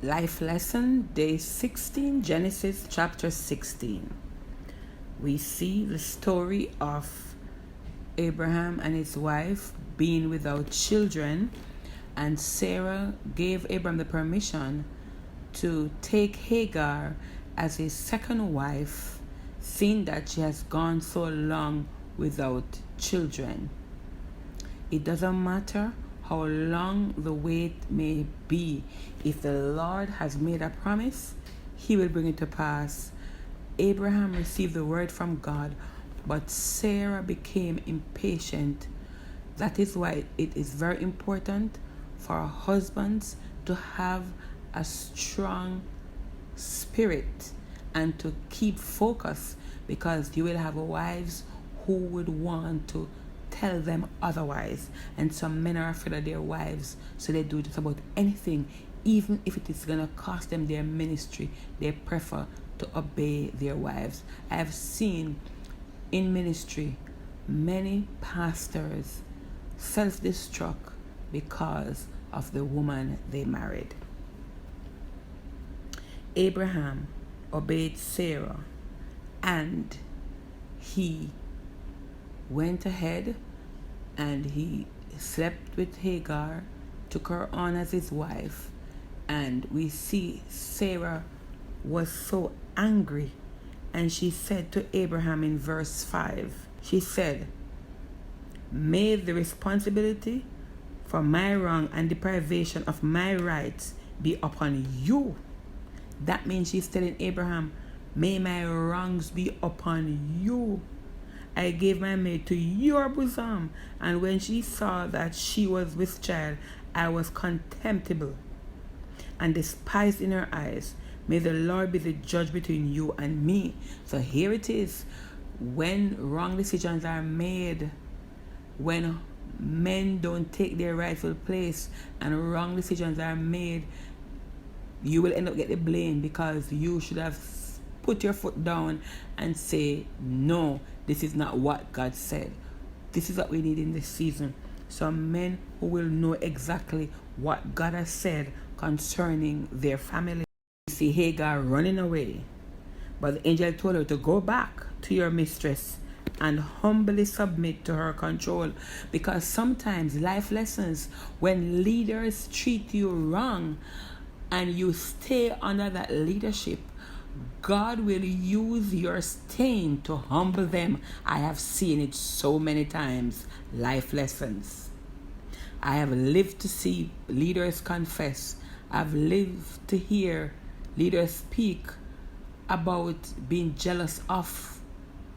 Life lesson, day 16, Genesis chapter 16. We see the story of Abraham and his wife being without children, and Sarah gave Abraham the permission to take Hagar as his second wife, seeing that she has gone so long without children. It doesn't matter how long the wait may be. If the Lord has made a promise, he will bring it to pass. Abraham received the word from God, but Sarah became impatient. That is why it is very important for husbands to have a strong spirit and to keep focus, because you will have wives who would want to tell them otherwise, and some men are afraid of their wives, so they do just about anything, even if it is going to cost them their ministry. They prefer to obey their wives. I have seen in ministry many pastors self-destruct because of the woman they married. Abraham obeyed Sarah, and he went ahead and he slept with Hagar, took her on as his wife, and we see Sarah was so angry, and she said to Abraham in verse 5, she said, "May the responsibility for my wrong and deprivation of my rights be upon you." That means she's telling Abraham, may my wrongs be upon you. I gave my maid to your bosom, and when she saw that she was with child, I was contemptible and despised in her eyes. May the Lord be the judge between you and me. So here it is. When wrong decisions are made, when men don't take their rightful place and wrong decisions are made, you will end up getting the blame, because you should have put your foot down and say, no, this is not what God said. This is what we need in this season. Some men who will know exactly what God has said concerning their family. You see Hagar running away, but the angel told her to go back to your mistress and humbly submit to her control. Because sometimes life lessons, when leaders treat you wrong and you stay under that leadership, God will use your staying to humble them. I have seen it so many times. Life lessons. I have lived to see leaders confess. I've lived to hear leaders speak about being jealous of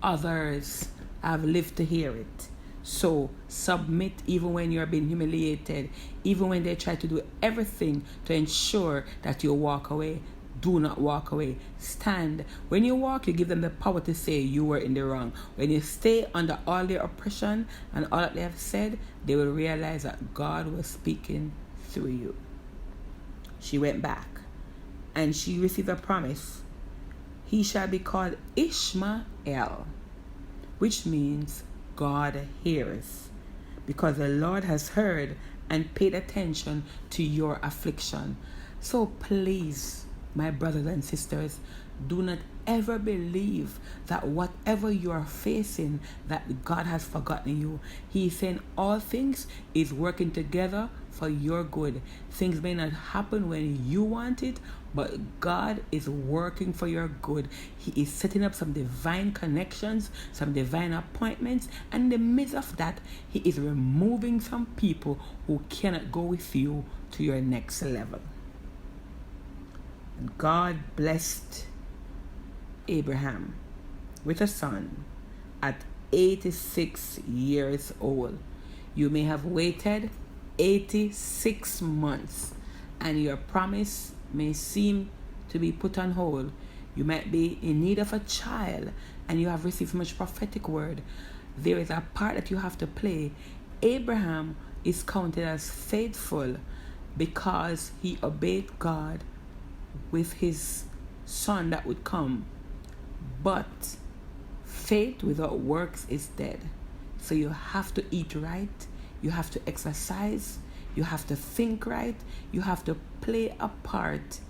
others. I've lived to hear it. So submit even when you're being humiliated, even when they try to do everything to ensure that you walk away. Do not walk away. Stand. When you walk, you give them the power to say you were in the wrong. When you stay under all their oppression and all that they have said, they will realize that God was speaking through you. She went back and she received a promise. He shall be called Ishmael, which means God hears, because the Lord has heard and paid attention to your affliction. So please, my brothers and sisters, do not ever believe that whatever you are facing, that God has forgotten you. He is saying all things is working together for your good. Things may not happen when you want it, but God is working for your good. He is setting up some divine connections, some divine appointments, and in the midst of that, He is removing some people who cannot go with you to your next level. And God blessed Abraham with a son at 86 years old. You may have waited 86 months and your promise may seem to be put on hold. You might be in need of a child and you have received much prophetic word. There is a part that you have to play. Abraham is counted as faithful because he obeyed God with his son that would come. But faith without works is dead. So you have to eat right, you have to exercise, you have to think right, you have to play a part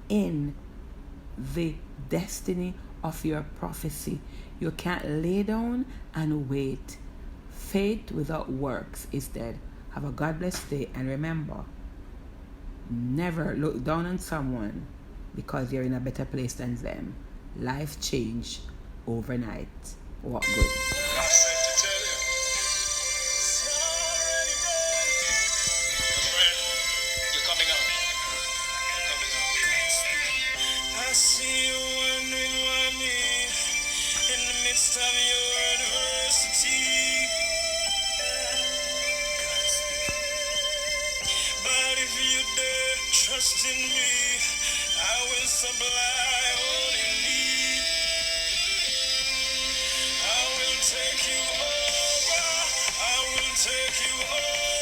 in the destiny of your prophecy. You can't lay down and wait. Faith without works is dead. Have a God blessed day, and remember, never look down on someone because you're in a better place than them. Life change overnight. What good? Of your adversity, but if you dare trust in me, I will supply all you need. I will take you over. I will take you over.